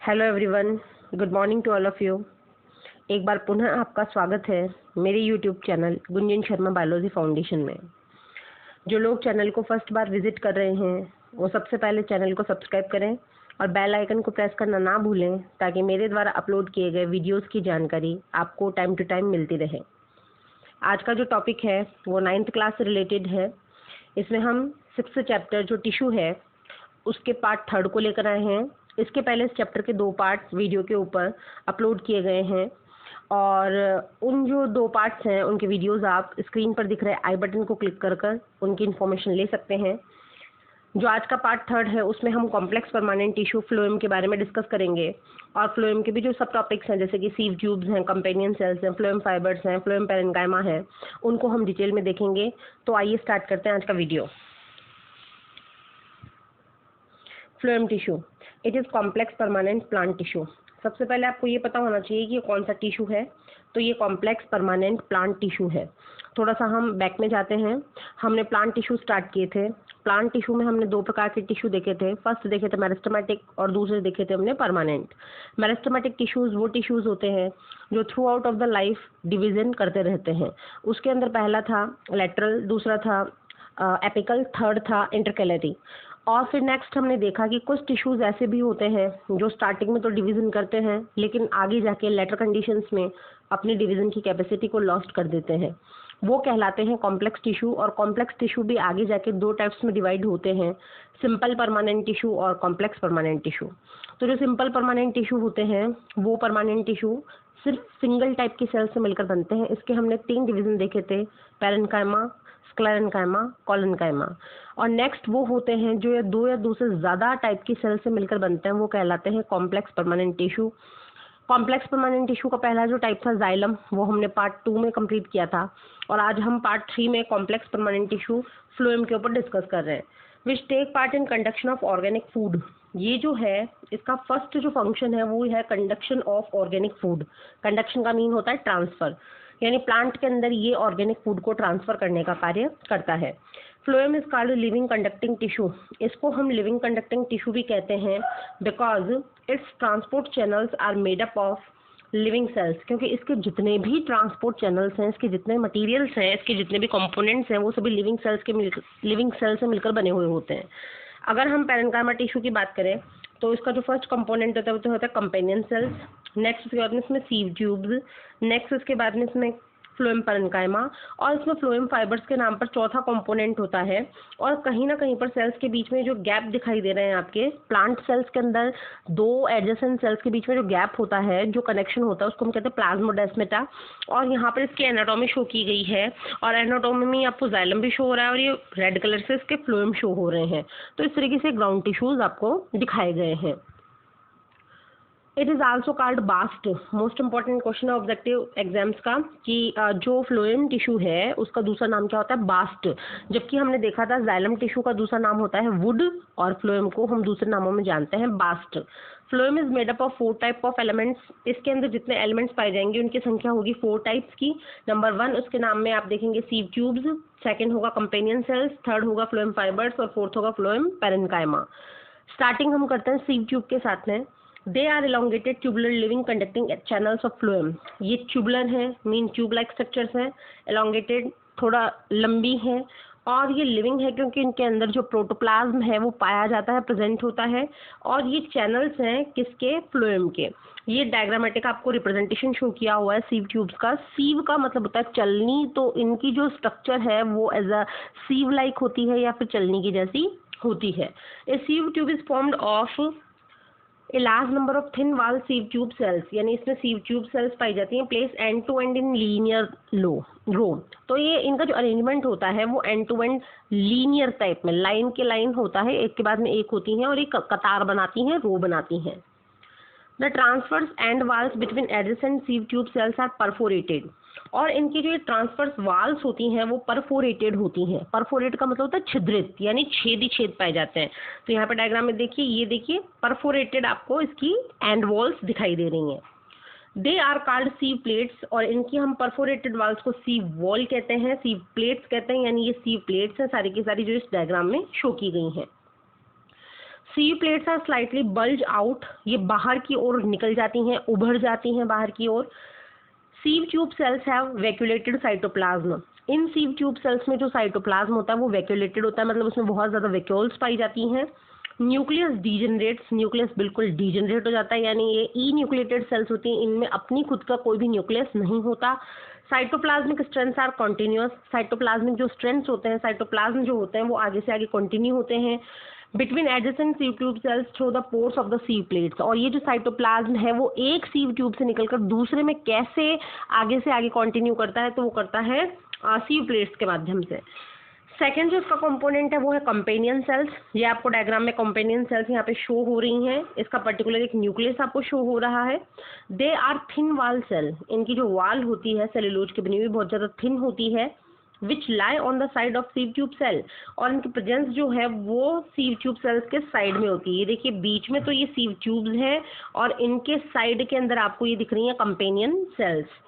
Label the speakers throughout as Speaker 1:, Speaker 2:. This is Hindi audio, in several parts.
Speaker 1: Hello everyone, good morning to all of you. एक बार पुनः आपका स्वागत है मेरे YouTube channel Gunjan Sharma biology foundation में। जो लोग चैनल को फर्स्ट बार विजिट कर रहे हैं वो सबसे पहले चैनल को सब्सक्राइब करें और बेल आइकन को प्रेस करना ना भूलें ताकि मेरे द्वारा अपलोड किए गए वीडियोस की जानकारी आपको टाइम टू टाइम मिलती रहे। आज का जो टॉपिक है वो 9th क्लास से रिलेटेड है। इसमें हम 6th चैप्टर जो टिश्यू है उसके पार्ट 3rd को लेकर आए हैं। इसके पहले इस चैप्टर के 2 पार्ट वीडियो के ऊपर अपलोड किए गए हैं और उन जो 2 पार्ट्स हैं उनके वीडियोस आप स्क्रीन पर दिख रहे आई बटन को क्लिक कर कर उनकी इन्फॉर्मेशन ले सकते हैं। जो आज का पार्ट 3rd है उसमें हम कॉम्प्लेक्स परमानेंट टिश्यू फ्लोएम के बारे में डिस्कस करेंगे और फ्लोएम के भी जो सब टॉपिक्स हैं जैसे कि सीव ट्यूब्स हैं, कंपेनियन सेल्स हैं, फ्लोएम फाइबर्स हैं, फ्लोएम पैरेन्काइमा है, उनको हम डिटेल में देखेंगे। तो आइए स्टार्ट करते हैं आज का video. Phloem tissue it is complex permanent plant tissue. सबसे पहले आपको ये पता होना चाहिए कि ये कौन सा टिश्यू है। तो ये कॉम्प्लेक्स परमानेंट प्लांट टिश्यू है। थोड़ा सा हम बैक में जाते हैं। हमने प्लांट टिश्यू स्टार्ट किए थे। प्लांट टिश्यू में हमने 2 प्रकार के टिश्यू देखे थे। फर्स्ट देखे थे मेरिस्टेमेटिक और दूसरे देखे थे हमने परमानेंट। मेरिस्टेमेटिक टिश्यूज़ वो टिश्यूज़ होते हैं जो through out of the life division करते रहते हैं। उसके अंदर पहला था लेटरल, दूसरा था एपिकल, थर्ड था इंटरकैलरी। और फिर नेक्स्ट हमने देखा कि कुछ टिश्यूज़ ऐसे भी होते हैं जो स्टार्टिंग में तो डिवीज़न करते हैं लेकिन आगे जाके लेटर कंडीशंस में अपनी डिवीज़न की कैपेसिटी को लॉस्ट कर देते हैं। वो कहलाते हैं कॉम्प्लेक्स टिश्यू। और कॉम्प्लेक्स टिश्यू भी आगे जाके 2 टाइप्स में डिवाइड होते हैं, सिंपल परमानेंट टिश्यू और कॉम्प्लेक्स परमानेंट टिश्यू। तो जो सिंपल परमानेंट टिश्यू होते हैं वो परमानेंट टिश्यू सिर्फ सिंगल टाइप की सेल से मिलकर बनते हैं। इसके हमने 3 डिवीज़न देखे थे, पैरेन्काइमा, स्क्लेरेन्काइमा, कोलेन्काइमा। और नेक्स्ट वो होते हैं जो 2 या 2 से ज़्यादा टाइप की सेल से मिलकर बनते हैं, वो कहलाते हैं complex permanent tissue. Complex permanent tissue का पहला जो टाइप था जाइलम, वो हमने पार्ट 2 में कंप्लीट किया था और आज हम पार्ट 3 में कॉम्प्लेक्स परमानेंट टिश्यू फ्लोएम के ऊपर डिस्कस कर रहे हैं। Which take part in conduction of organic food. ये जो है इसका फर्स्ट जो फंक्शन है वो है conduction of organic food. Conduction का मीन होता है ट्रांसफ़र, यानी प्लांट के अंदर ये ऑर्गेनिक फूड को ट्रांसफ़र करने का कार्य करता है। Phloem is called living conducting tissue. इसको हम लिविंग कंडक्टिंग टिश्यू भी कहते हैं because its transport channels are made up of living cells. क्योंकि इसके जितने भी ट्रांसपोर्ट चैनल्स हैं, इसके जितने मटेरियल्स हैं, इसके जितने भी कंपोनेंट्स हैं वो सभी लिविंग सेल से मिलकर बने हुए होते हैं। अगर हम पैरेन्काइमा टिश्यू की बात करें तो इसका जो फर्स्ट कंपोनेंट होता है वो होता है कंपेनियन सेल्स। नेक्स्ट उसके बाद में इसमें सीव ट्यूब्स। नेक्स्ट उसके बाद में इसमें फ्लोएम पैरेन्काइमा और इसमें फ्लोएम फाइबर्स के नाम पर चौथा कंपोनेंट होता है। और कहीं ना कहीं पर सेल्स के बीच में जो गैप दिखाई दे रहे हैं आपके प्लांट सेल्स के अंदर 2 एडजेसेंट सेल्स के बीच में जो गैप होता है, जो कनेक्शन होता है, उसको हम कहते हैं प्लाज्मोडेस्माटा। और यहाँ पर इसकी एनाटॉमी शो की गई है और एनाटॉमी में आपको जाइलम भी शो हो रहा है और ये रेड कलर से इसके फ्लोएम शो हो रहे हैं। तो इस तरीके से ग्राउंड टिश्यूज आपको दिखाए गए हैं। It is also called bast. Most important question है ऑब्जेक्टिव एग्जाम्स का कि जो फ्लोएम टिश्यू है उसका दूसरा नाम क्या होता है, बास्ट। जबकि हमने देखा था जाइलम टिश्यू का दूसरा नाम होता है वुड और फ्लोएम को हम दूसरे नामों में जानते हैं bast. Phloem is made up of 4 type of elements. इसके अंदर जितने एलिमेंट्स पाए जाएंगे उनकी संख्या होगी 4 टाइप्स की। नंबर 1 उसके नाम में आप देखेंगे सीव ट्यूब्स, सेकेंड होगा कंपेनियन सेल्स, थर्ड होगा फ्लोएम फाइबर्स और फोर्थ होगा फ्लोएम पैरेन्काइमा। स्टार्टिंग हम करते हैं सीव ट्यूब के साथ में। They are elongated tubular living conducting channels of phloem। ये ट्यूबुलर है, मीन ट्यूब लाइक स्ट्रक्चर्स हैं, elongated थोड़ा लंबी है और ये लिविंग है क्योंकि इनके अंदर जो प्रोटोप्लाज्म है वो पाया जाता है, प्रेजेंट होता है। और ये चैनल्स हैं किसके, फ्लोएम के। ये डायग्रामेटिक आपको रिप्रेजेंटेशन शो किया हुआ है सीव ट्यूब्स का। सीव का मतलब होता है चलनी, तो इनकी जो स्ट्रक्चर है वो एज अ सीव लाइक होती है या फिर चलनी की जैसी होती है। A sieve tube is formed of a large number of thin wall sieve tube sales, यानी इसमें सीव ट्यूब सेल्स पाई जाती हैं, place end to end in linear row. तो ये इनका जो अरेंजमेंट होता है वो end to end linear type में लाइन के लाइन होता है, एक के बाद में एक होती हैं और एक कतार बनाती हैं, रो बनाती हैं। The transverse end walls between adjacent sieve tube cells are perforated. और इनकी जो ट्रांसफर्स वाल्स होती हैं वो परफोरेटेड होती हैं। परफोरेट का मतलब होता है छिद्रित, यानी छेद ही छेद पाए जाते हैं। तो यहाँ पे डायग्राम में देखिए, ये देखिए परफोरेटेड आपको इसकी एंड वॉल्स दिखाई दे रही हैं। They are called sieve plates. और इनकी हम परफोरेटेड वाल्स को सीव वॉल कहते हैं, सीव प्लेट्स कहते हैं, यानी ये सीव प्लेट्स हैं सारी की सारी जो इस डायग्राम में शो की गई हैं। Sieve plates are slightly bulge out, ये बाहर की ओर निकल जाती हैं, उभर जाती हैं बाहर की ओर। Sieve tube cells have vacuolated cytoplasm, इन सीव ट्यूब सेल्स में जो साइटोप्लाज्म होता है वो वैक्यूलेटेड होता है, मतलब उसमें बहुत ज़्यादा वैक्यूल्स पाई जाती हैं। न्यूक्लियस डीजनरेट्स, न्यूक्लियस बिल्कुल डीजनरेट हो जाता है, यानी ये ई न्यूक्लिएटेड सेल्स होती हैं, इनमें अपनी खुद का कोई भी न्यूक्लियस नहीं होता। Cytoplasmic strands are continuous, cytoplasmic जो स्ट्रेंथ्स होते हैं, साइटोप्लाज्म जो होते हैं वो आगे से आगे कंटिन्यू होते हैं between adjacent sieve tube cells through the pores of the सीव plates. और ये जो साइटोप्लाज्म है वो एक सीव ट्यूब से निकलकर दूसरे में कैसे आगे से आगे कंटिन्यू करता है, तो वो करता है सीव प्लेट्स के माध्यम से। सेकेंड जो इसका कंपोनेंट है वो है कंपेनियन सेल्स। ये आपको डायग्राम में कंपेनियन सेल्स यहाँ पे शो हो रही हैं, इसका पर्टिकुलर एक न्यूक्लियस आपको शो हो रहा है। दे आर थिन वाल सेल, इनकी जो वाल होती है सेलुलोज की बनी हुई बहुत ज़्यादा थिन होती है, which lie on the side of sieve tube cell, और इनकी प्रेजेंस जो है वो सीव ट्यूब सेल्स के साइड में होती है। ये देखिए बीच में तो ये सीव ट्यूब्स हैं और इनके साइड के अंदर आपको ये दिख रही है companion cells.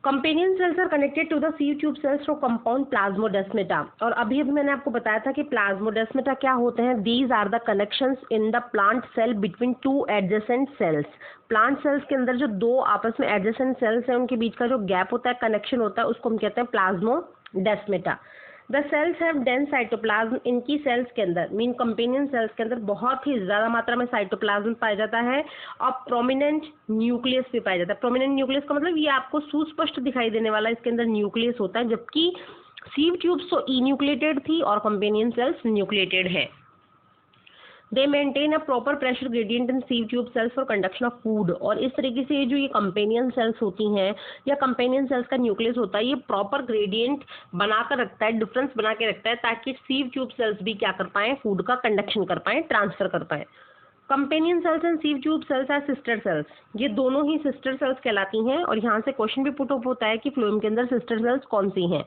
Speaker 1: Companion cells are connected to the sieve tube cells through compound plasmodesmata, और अभी मैंने आपको बताया था कि प्लाज्मोडेस्मेटा क्या होते हैं। These are the connections in the plant cell between two adjacent cells, plant cells के अंदर जो दो आपस में एडजेसेंट सेल्स हैं उनके बीच का जो गैप होता है, कनेक्शन होता है, उसको हम कहते हैं plasmodesmata. The cells have dense cytoplasm, इनकी सेल्स के अंदर मीन कंपेनियन सेल्स के अंदर बहुत ही ज़्यादा मात्रा में साइटोप्लाज्म पाया जाता है और प्रोमिनेंट न्यूक्लियस भी पाया जाता है। प्रोमिनेंट न्यूक्लियस का मतलब ये आपको सुस्पष्ट दिखाई देने वाला इसके अंदर न्यूक्लियस होता है, जबकि सीव ट्यूब्स तो ई न्यूक्लिएटेड थी और कंपेनियन सेल्स न्यूक्लिएटेड है। दे maintain a proper pressure gradient in sieve tube sales for conduction of food, और इस तरीके से ये जो ये कंपेनियन सेल्स होती हैं या कंपेनियन सेल्स का न्यूक्लियस होता है, ये प्रॉपर ग्रेडियंट बनाकर रखता है, डिफरेंस बना के रखता है, ताकि सीव ट्यूब सेल्स भी क्या कर पाएँ, फूड का कंडक्शन कर पाएँ, ट्रांसफर कर पाएँ। Companion cells and sieve tube cells are sister cells, ये दोनों ही सिस्टर सेल्स कहलाती हैं, और यहाँ से क्वेश्चन भी पुट अप होता है कि फ्लोएम के अंदर सिस्टर सेल्स कौन सी हैं।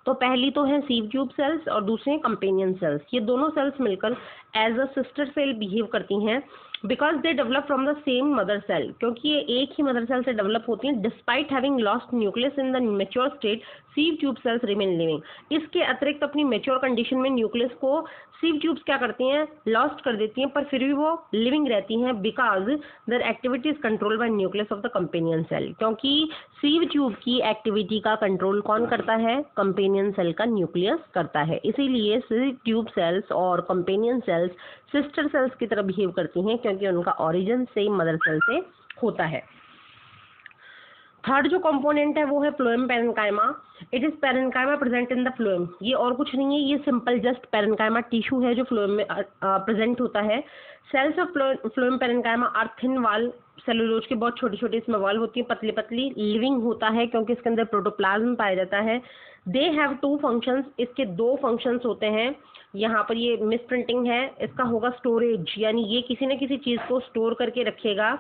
Speaker 1: तो पहली तो है सीव ट्यूब सेल्स और दूसरी है कंपेनियन सेल्स। ये दोनों सेल्स मिलकर as a sister cell behave करती हैं because they develop from the same mother cell, क्योंकि ये एक ही मदर सेल से डेवलप होती हैं। Despite having lost nucleus in the mature state, sieve tube cells remain living. इसके अतिरिक्त अपनी मैच्योर कंडीशन में न्यूक्लियस को सीव ट्यूब्स क्या करती हैं, लॉस्ट कर देती हैं, पर फिर भी वो लिविंग रहती हैं because their activity is control by nucleus of the companion cell, क्योंकि सीव ट्यूब की एक्टिविटी का कंट्रोल कौन करता है, कंपेनियन सेल का न्यूक्लियस करता है। इसीलिए सीव ट्यूब सेल्स और कंपेनियन सेल्स सिस्टर सेल्स की तरह बिहेव करती हैं, क्योंकि उनका ओरिजिन सेम मदर सेल से होता है। थर्ड जो कंपोनेंट है वो है phloem parenchyma. It is parenchyma present in the phloem, ये और कुछ नहीं है, ये सिंपल जस्ट पैरेन्काइमा टिश्यू है जो फ्लोएम में प्रेजेंट होता है। Cells of phloem parenchyma are thin wall, cellulose की बहुत छोटी छोटी इसमें वॉल होती है, पतली पतली, लिविंग होता है क्योंकि इसके अंदर प्रोटोप्लाज्म पाया जाता है। दे हैव टू फंक्शंस, इसके दो फंक्शंस होते हैं। यहाँ पर ये मिस प्रिंटिंग है, इसका होगा स्टोरेज, यानी ये किसी न किसी चीज़ को स्टोर करके रखेगा,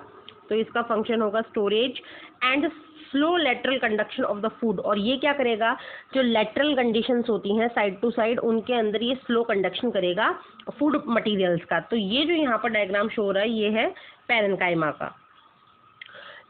Speaker 1: तो इसका फंक्शन होगा storage. And slow lateral conduction of the food, और ये क्या करेगा, जो लेटरल कंडीशंस होती हैं साइड टू साइड, उनके अंदर ये स्लो कंडक्शन करेगा फूड मटेरियल्स का। तो ये जो यहाँ पर डायग्राम शो हो रहा है ये है पैरेन्काइमा का।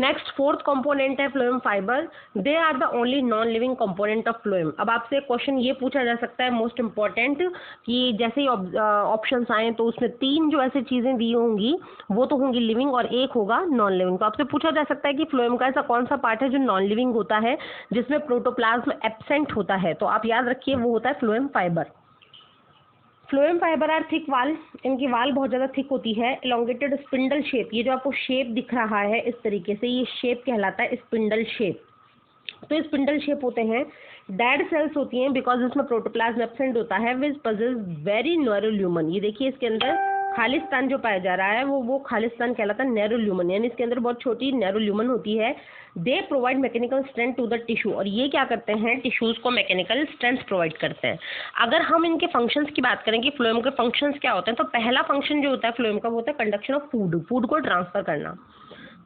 Speaker 1: Next fourth component is phloem fibre. They are the only non living component of phloem. अब आपसे क्वेश्चन ये पूछा जा सकता है मोस्ट इम्पॉर्टेंट, कि जैसे ही ऑप्शंस आए तो उसमें तीन जो ऐसी चीज़ें दी होंगी वो तो होंगी लिविंग और एक होगा नॉन लिविंग। तो आपसे पूछा जा सकता है कि फ्लोएम का ऐसा कौन सा पार्ट है जो नॉन लिविंग होता है, जिसमें प्रोटोप्लाज्म एब्सेंट होता है, तो आप याद रखिए वो होता है phloem fibre. Phloem fibre are thick wall, इनकी वाल बहुत ज़्यादा थिक होती है। एलोंगेटेड स्पिंडल शेप, ये जो आपको शेप दिख रहा है इस तरीके से, ये शेप कहलाता है स्पिंडल शेप। तो स्पिंडल शेप होते हैं। डेड सेल्स होती हैं बिकॉज इसमें प्रोटोप्लाज्म एब्सेंट होता है, विच पजेस वेरी नैरो ल्यूमन। ये देखिए इसके अंदर खालिस्तान जो पाया जा रहा है वो खालिस्तान कहलाता है नैरो ल्यूमन, यानी इसके अंदर बहुत छोटी नैरो ल्यूमन होती है। They provide mechanical strength to the tissue, और ये क्या करते हैं, टिश्यूज़ को मैकेनिकल स्ट्रेंथ प्रोवाइड करते हैं। अगर हम इनके फंक्शंस की बात करें कि फ्लोएम के फंक्शंस क्या होते हैं, तो पहला फंक्शन जो होता है फ्लोएम का वो होता है कंडक्शन ऑफ फूड, फूड को ट्रांसफर करना।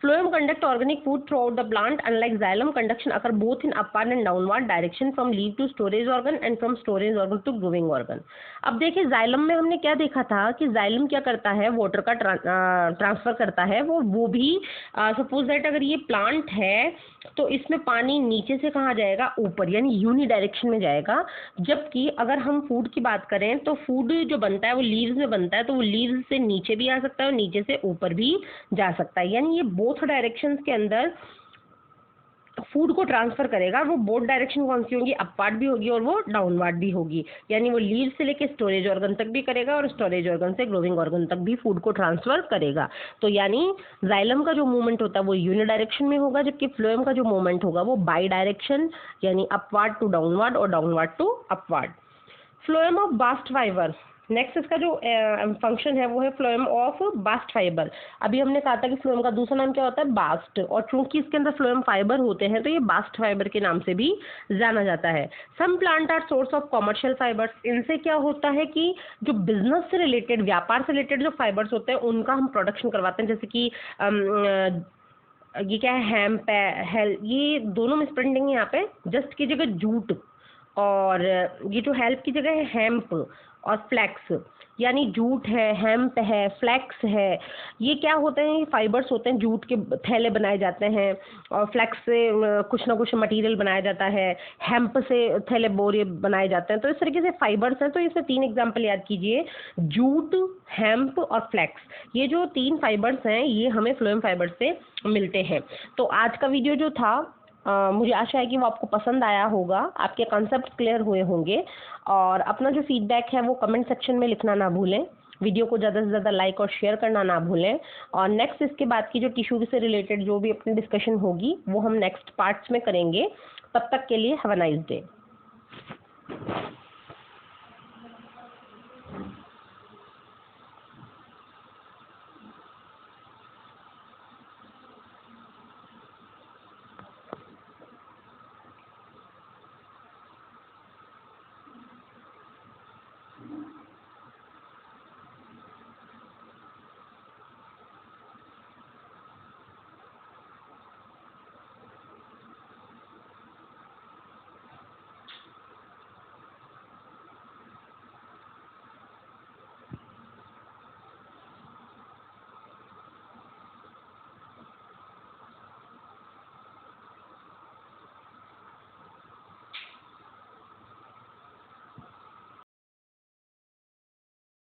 Speaker 1: Phloem conduct organic food throughout the plant, unlike xylem conduction occur both in upward and downward direction from leave to storage organ and from storage organ to growing organ. अब देखिए जाइलम में हमने क्या देखा था कि जाइलम क्या करता है, वाटर का ट्रांसफर करता है। वो भी सपोज दैट अगर ये प्लांट है तो इसमें पानी नीचे से कहाँ जाएगा, ऊपर, यानी यूनि डायरेक्शन में जाएगा। जबकि अगर हम फूड की बात करें तो फूड जो बनता है वो लीव्स में बनता है, तो वो लीव्स से नीचे भी आ सकता है और नीचे से ऊपर भी जा सकता है, यानी ये बोथ डायरेक्शंस के अंदर फूड को ट्रांसफर करेगा। वो बोथ डायरेक्शन कौन सी होगी, अपवार्ड भी होगी और वो डाउनवर्ड भी होगी, यानी वो लीव से लेके स्टोरेज ऑर्गन तक भी करेगा और स्टोरेज ऑर्गन से ग्रोइंग ऑर्गन तक भी फूड को ट्रांसफर करेगा। तो यानी जाइलम का जो मूवमेंट होता है वो यूनि डायरेक्शन में होगा, जबकि फ्लोएम का जो मूवमेंट होगा वो बाई डायरेक्शन, यानी अपवार्ड टू डाउनवर्ड और downward to upward. Phloem of bast fibre, next इसका जो फंक्शन है वो है फ्लोएम ऑफ बास्ट फाइबर। अभी हमने कहा था कि फ्लोएम का दूसरा नाम क्या होता है, बास्ट, और चूंकि इसके अंदर फ्लोएम फाइबर होते हैं तो ये बास्ट फाइबर के नाम से भी जाना जाता है। Some plant are source of commercial fibres, इनसे क्या होता है कि जो बिजनेस से रिलेटेड, व्यापार से रिलेटेड जो फाइबर्स होते हैं उनका हम प्रोडक्शन करवाते हैं, जैसे कि ये क्या है, हेम्प है, ये दोनों मिसप्रिंटिंग है यहाँ पे, जस्ट की जगह जूट, और ये जो हेल्प की जगह है हेम्प और फ्लैक्स, यानी जूट है, हेम्प है, फ्लैक्स है। ये क्या होते हैं, ये फाइबर्स होते हैं, जूट के थैले बनाए जाते हैं और फ्लैक्स से कुछ ना कुछ मटेरियल बनाया जाता है, हेम्प से थैले बोरे बनाए जाते हैं। तो इस तरीके से फाइबर्स हैं। तो इसमें 3 एग्जाम्पल याद कीजिए, जूट, हेम्प और फ्लैक्स। ये जो 3 फाइबर्स हैं ये हमें फ्लोएम फाइबर से मिलते हैं। तो आज का वीडियो जो था मुझे आशा है कि वो आपको पसंद आया होगा, आपके कॉन्सेप्ट क्लियर हुए होंगे, और अपना जो फीडबैक है वो कमेंट सेक्शन में लिखना ना भूलें। वीडियो को ज़्यादा से ज़्यादा लाइक और शेयर करना ना भूलें। और नेक्स्ट इसके बाद की जो टिश्यू से रिलेटेड जो भी अपनी डिस्कशन होगी वो हम नेक्स्ट पार्ट्स में करेंगे। तब तक के लिए हैव अ नाइस डे।